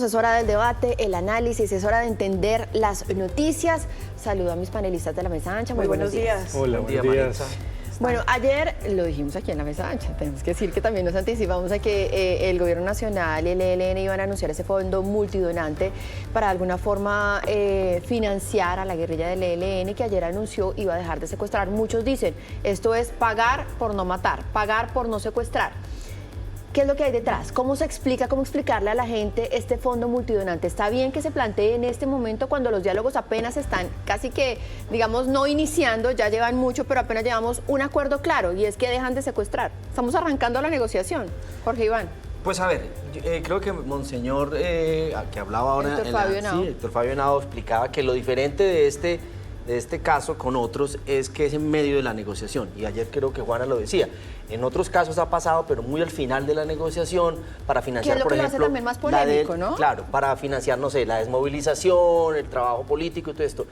Es hora del debate, el análisis, es hora de entender las noticias. Saludo a mis panelistas de la mesa ancha. Muy buenos días. Hola, buenos días. Bueno, ayer lo dijimos aquí en la mesa ancha, tenemos que decir que también nos anticipamos a que el Gobierno Nacional y el ELN iban a anunciar ese fondo multidonante para de alguna forma financiar a la guerrilla del ELN, que ayer anunció iba a dejar de secuestrar. Muchos dicen, esto es pagar por no matar, pagar por no secuestrar. ¿Qué es lo que hay detrás? ¿Cómo se explica, cómo explicarle a la gente este fondo multidonante? ¿Está bien que se plantee en este momento cuando los diálogos apenas están casi que, digamos, no iniciando, ya llevan mucho, pero apenas llevamos un acuerdo claro y es que dejan de secuestrar? Estamos arrancando la negociación. Jorge Iván. Pues a ver, creo que Monseñor, que hablaba ahora, Héctor Fabio Henao explicaba que lo diferente de este caso con otros es que es en medio de la negociación, y ayer creo que Juana lo decía. En otros casos ha pasado, pero muy al final de la negociación, para financiar, por ejemplo, lo hace también más polémico, ¿no? Claro, para financiar, no sé, la desmovilización, el trabajo político y todo esto.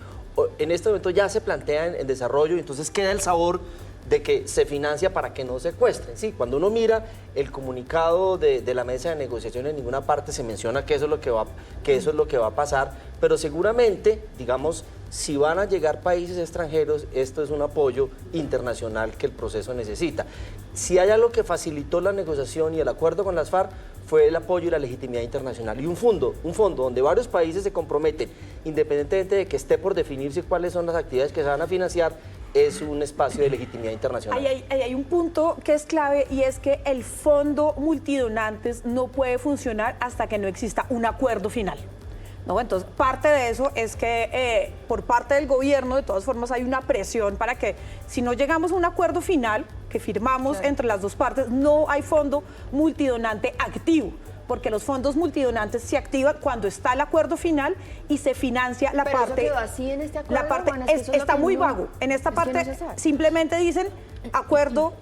En este momento ya se plantea en desarrollo, y entonces queda el sabor de que se financia para que no secuestren. Sí, cuando uno mira el comunicado de la mesa de negociación, en ninguna parte se menciona que eso es lo que va a pasar, pero seguramente, digamos, si van a llegar países extranjeros, esto es un apoyo internacional que el proceso necesita. Si hay algo que facilitó la negociación y el acuerdo con las FARC, fue el apoyo y la legitimidad internacional. Y un fondo donde varios países se comprometen, independientemente de que esté por definirse cuáles son las actividades que se van a financiar, es un espacio de legitimidad internacional. Hay un punto que es clave, y es que el fondo multidonantes no puede funcionar hasta que no exista un acuerdo final, ¿no? Entonces, parte de eso es que por parte del gobierno, de todas formas, hay una presión para que, si no llegamos a un acuerdo final que firmamos entre las dos partes, no hay fondo multidonante activo, porque los fondos multidonantes se activan cuando está el acuerdo final y se financia la parte. ¿Pero eso quedó así en este acuerdo? La parte Juana, es que está muy vago. En esta parte simplemente dicen acuerdo,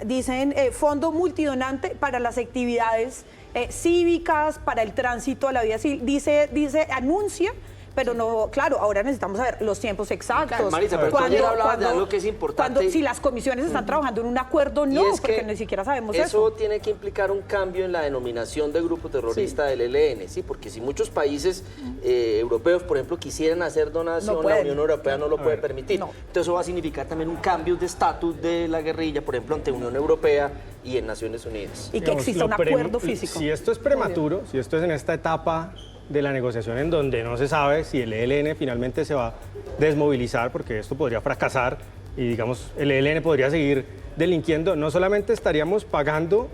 dicen fondo multidonante para las actividades cívicas, para el tránsito a la vida civil. Dice anuncia, pero no, claro, ahora necesitamos saber los tiempos exactos. Marisa, pero tú ayer hablabas de algo que es importante. Si las comisiones están trabajando en un acuerdo, no, porque ni siquiera sabemos eso. Eso tiene que implicar un cambio en la denominación de grupo terrorista del ELN, ¿sí? Porque si muchos países europeos, por ejemplo, quisieran hacer donación, la Unión Europea no lo puede permitir. Entonces eso va a significar también un cambio de estatus de la guerrilla, por ejemplo, ante Unión Europea y en Naciones Unidas. Y que exista un acuerdo físico. Si esto es prematuro, si esto es en esta etapa de la negociación en donde no se sabe si el ELN finalmente se va a desmovilizar, porque esto podría fracasar y, digamos, el ELN podría seguir delinquiendo, no solamente estaríamos pagando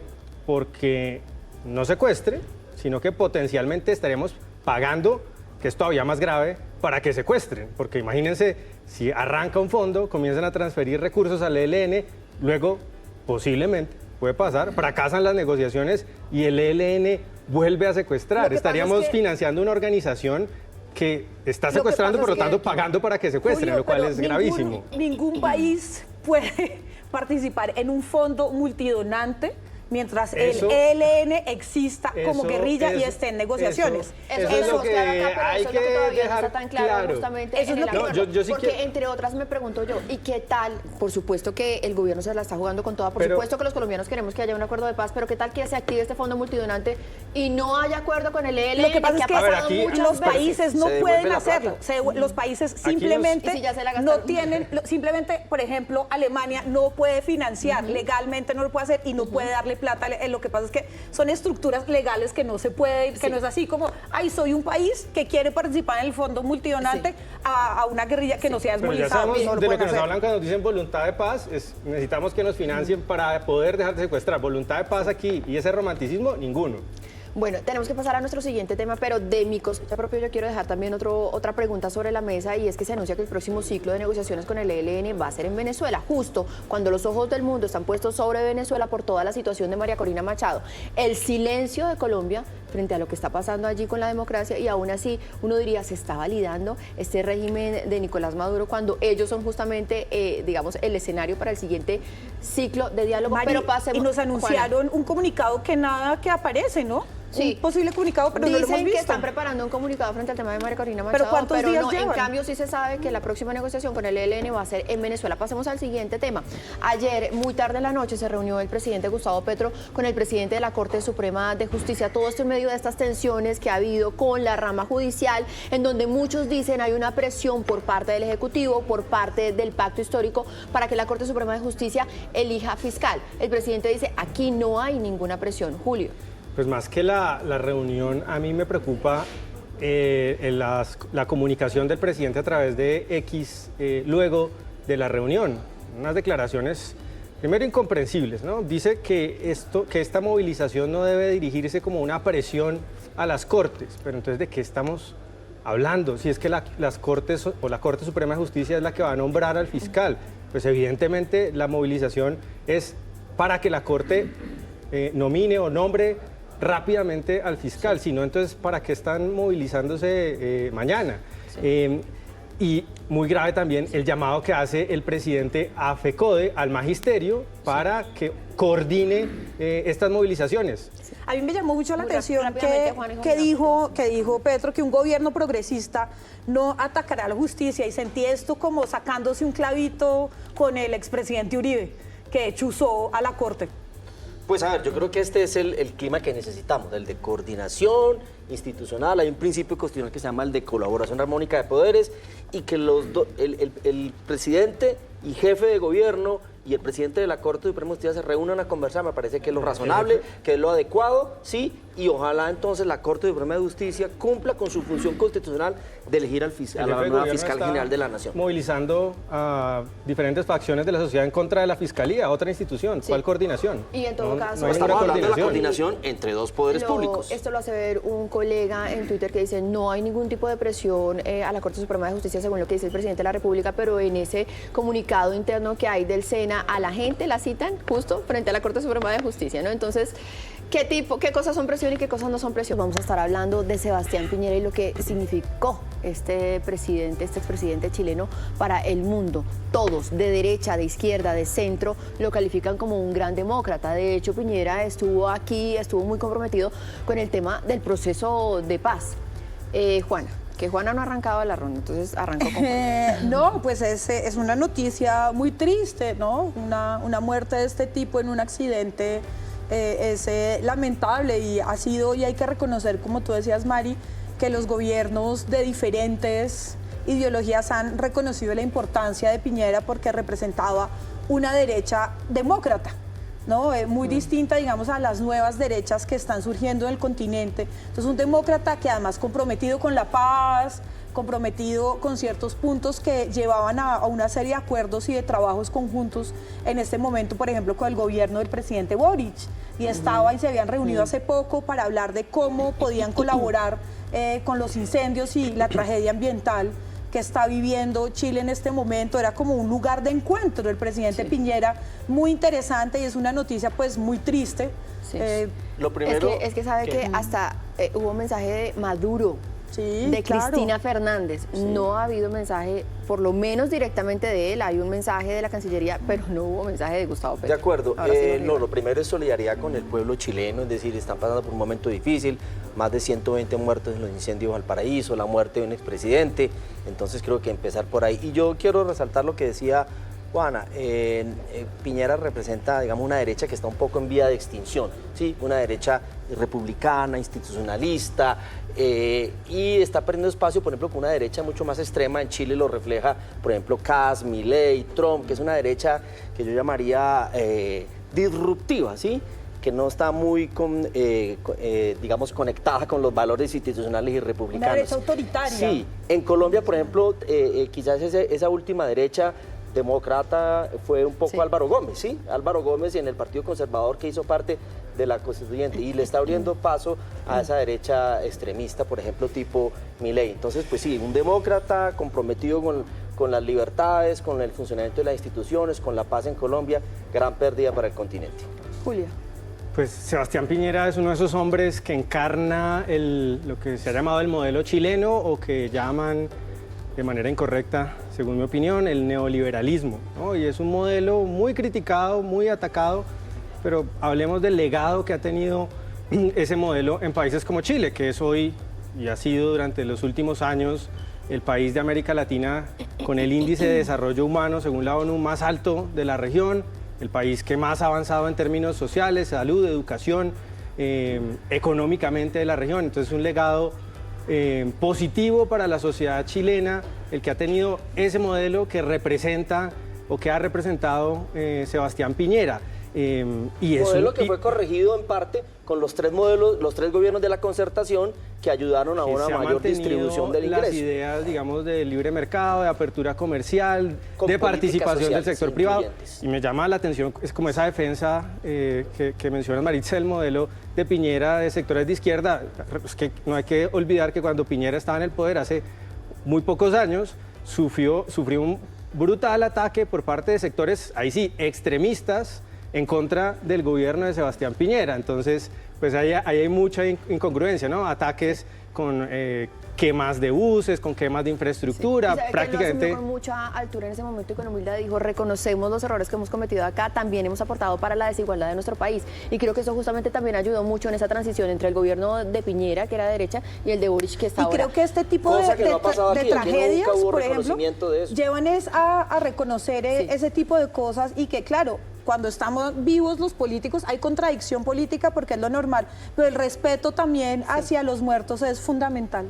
porque no secuestre, sino que potencialmente estaríamos pagando, que es todavía más grave, para que secuestren, porque imagínense, si arranca un fondo, comienzan a transferir recursos al ELN, luego posiblemente puede pasar, fracasan las negociaciones y el ELN vuelve a secuestrar. Estaríamos financiando una organización que está secuestrando, por lo tanto pagando para que secuestren, Julio, lo cual es gravísimo. Ningún país puede participar en un fondo multidonante mientras el ELN exista como guerrilla y esté en negociaciones. Eso es lo que hay que dejar no está tan claro. Justamente eso es lo que porque entre otras me pregunto yo, ¿y qué tal? Por supuesto que el gobierno se la está jugando con toda, por supuesto que los colombianos queremos que haya un acuerdo de paz, pero ¿qué tal que se active este fondo multidonante y no haya acuerdo con el ELN? Lo que pasa es que los países no pueden hacerlo. Los países simplemente no tienen, simplemente, por ejemplo, Alemania no puede financiar, legalmente no lo puede hacer y no puede darle plata. Lo que pasa es que son estructuras legales que no se puede, que no es así como, ay, soy un país que quiere participar en el fondo multidonante a una guerrilla que no sea desmovilizada. Pero ya sabemos de lo que nos hablan cuando dicen voluntad de paz, necesitamos que nos financien para poder dejar de secuestrar. Voluntad de paz aquí y ese romanticismo, ninguno. Bueno, tenemos que pasar a nuestro siguiente tema, pero de mi cosecha propia yo quiero dejar también otra pregunta sobre la mesa, y es que se anuncia que el próximo ciclo de negociaciones con el ELN va a ser en Venezuela, justo cuando los ojos del mundo están puestos sobre Venezuela por toda la situación de María Corina Machado. El silencio de Colombia frente a lo que está pasando allí con la democracia, y aún así uno diría, se está validando este régimen de Nicolás Maduro cuando ellos son justamente, digamos, el escenario para el siguiente ciclo de diálogo. Mari, pero pasemos, y nos anunciaron un comunicado que nada que aparece, ¿no? Sí. un posible comunicado, pero no lo hemos Dicen que visto. están preparando un comunicado frente al tema de María Corina Machado, ¿Pero cuántos días no, en llevan? cambio sí se sabe que la próxima negociación con el ELN va a ser en Venezuela. Pasemos al siguiente tema. Ayer, muy tarde en la noche, se reunió el presidente Gustavo Petro con el presidente de la Corte Suprema de Justicia. Todo esto en medio de estas tensiones que ha habido con la rama judicial, en donde muchos dicen hay una presión por parte del Ejecutivo, por parte del Pacto Histórico, para que la Corte Suprema de Justicia elija fiscal. El presidente dice, aquí no hay ninguna presión. Julio. Pues más que la reunión, a mí me preocupa la comunicación del presidente a través de X luego de la reunión. Unas declaraciones, primero, incomprensibles, ¿no? Dice que esta movilización no debe dirigirse como una presión a las Cortes, pero entonces, ¿de qué estamos hablando? Si es que las Cortes o la Corte Suprema de Justicia es la que va a nombrar al fiscal, pues evidentemente la movilización es para que la Corte nomine o nombre rápidamente al fiscal, si no, entonces, ¿para qué están movilizándose mañana? Sí. Y muy grave también el llamado que hace el presidente a FECODE, al magisterio, para que coordine estas movilizaciones. A mí me llamó mucho la Muy atención rápidamente, Juan, que dijo Petro que un gobierno progresista no atacará a la justicia, y sentí esto como sacándose un clavito con el expresidente Uribe, que chuzó a la Corte. Pues a ver, yo creo que este es el clima que necesitamos, el de coordinación institucional. Hay un principio constitucional que se llama el de colaboración armónica de poderes, y que el presidente y jefe de gobierno y el presidente de la Corte Suprema de Justicia se reúnan a conversar. Me parece que es lo razonable, que es lo adecuado, sí, y ojalá entonces la Corte Suprema de Justicia cumpla con su función constitucional de elegir a la nueva fiscal general de la Nación. Movilizando a diferentes facciones de la sociedad en contra de la Fiscalía, otra institución. Sí. ¿Cuál coordinación? Y en todo caso, no hay Estamos ninguna hablando de la coordinación entre dos poderes públicos. Esto lo hace ver un colega en Twitter que dice no hay ningún tipo de presión a la Corte Suprema de Justicia, según lo que dice el presidente de la República, pero en ese comunicado interno que hay del SENA, a la gente la citan justo frente a la Corte Suprema de Justicia, ¿no? Entonces, ¿qué cosas son presión y qué cosas no son presión? Vamos a estar hablando de Sebastián Piñera y lo que significó este expresidente chileno para el mundo. Todos, de derecha, de izquierda, de centro, lo califican como un gran demócrata. De hecho, Piñera estuvo muy comprometido con el tema del proceso de paz. Juana, que Juana no ha arrancado la ronda, entonces arrancó con... No, pues es una noticia muy triste, ¿no? Una muerte de este tipo en un accidente es lamentable, y hay que reconocer, como tú decías, Mari, que los gobiernos de diferentes ideologías han reconocido la importancia de Piñera porque representaba una derecha demócrata, ¿no? Muy distinta, digamos, a las nuevas derechas que están surgiendo en el continente. Entonces, un demócrata que además comprometido con la paz, comprometido con ciertos puntos que llevaban a una serie de acuerdos y de trabajos conjuntos en este momento, por ejemplo, con el gobierno del presidente Boric, y se habían reunido hace poco para hablar de cómo podían colaborar con los incendios y la tragedia ambiental que está viviendo Chile en este momento. Era como un lugar de encuentro el presidente Piñera, muy interesante, y es una noticia pues muy triste. Sí. Lo primero es que sabe que hasta hubo un mensaje de Maduro, de Cristina Fernández. Sí. No ha habido mensaje, por lo menos directamente de él. Hay un mensaje de la Cancillería, pero no hubo mensaje de Gustavo Petro. De acuerdo. Lo primero es solidaridad con el pueblo chileno, es decir, están pasando por un momento difícil, más de 120 muertos en los incendios de Valparaíso, la muerte de un expresidente, entonces creo que empezar por ahí. Y yo quiero resaltar lo que decía Juana. Piñera representa, digamos, una derecha que está un poco en vía de extinción, ¿sí? Una derecha republicana, institucionalista, y está perdiendo espacio, por ejemplo, con una derecha mucho más extrema. En Chile lo refleja, por ejemplo, Kast, Milei, Trump, que es una derecha que yo llamaría disruptiva, ¿sí? Que no está muy, digamos, conectada con los valores institucionales y republicanos. Una derecha autoritaria. Sí, en Colombia, por ejemplo, quizás esa última derecha demócrata fue un poco Álvaro Gómez, ¿sí? Álvaro Gómez, y en el Partido Conservador, que hizo parte de la Constituyente, y le está abriendo paso a esa derecha extremista, por ejemplo, tipo Milei. Entonces, pues sí, un demócrata comprometido con las libertades, con el funcionamiento de las instituciones, con la paz en Colombia, gran pérdida para el continente. Julia. Pues Sebastián Piñera es uno de esos hombres que encarna lo que se ha llamado el modelo chileno, o que llaman de manera incorrecta, según mi opinión, el neoliberalismo, ¿no? Y es un modelo muy criticado, muy atacado, pero hablemos del legado que ha tenido ese modelo en países como Chile, que es hoy y ha sido durante los últimos años el país de América Latina con el índice de desarrollo humano, según la ONU, más alto de la región, el país que más ha avanzado en términos sociales, salud, educación, económicamente de la región. Entonces, un legado positivo para la sociedad chilena, el que ha tenido ese modelo que representa o que ha representado Sebastián Piñera. Y eso, modelo que fue corregido en parte con los tres modelos, los tres gobiernos de la concertación que ayudaron a una mayor distribución del ingreso. Las ideas, digamos, de libre mercado, de apertura comercial, Con de participación sociales, del sector sí, privado. incluyentes. Y me llama la atención, es como esa defensa que menciona Maritza, el modelo de Piñera de sectores de izquierda. Es que no hay que olvidar que cuando Piñera estaba en el poder hace muy pocos años, sufrió un brutal ataque por parte de sectores, ahí sí, extremistas, en contra del gobierno de Sebastián Piñera. Entonces, pues ahí hay mucha incongruencia, ¿no? Ataques con quemas de buses, con quemas de infraestructura, sí. prácticamente... Él lo asumió con mucha altura en ese momento y con humildad dijo, reconocemos los errores que hemos cometido acá, también hemos aportado para la desigualdad de nuestro país. Y creo que eso justamente también ayudó mucho en esa transición entre el gobierno de Piñera, que era derecha, y el de Boric, que está Y ahora. creo que este tipo Cosa que no ha pasado de aquí, aquí tragedias, nunca hubo por ejemplo, reconocimiento de eso. llevan a reconocer Sí. ese tipo de cosas y que, claro, cuando estamos vivos los políticos hay contradicción política porque es lo normal, pero el respeto también hacia los muertos es fundamental.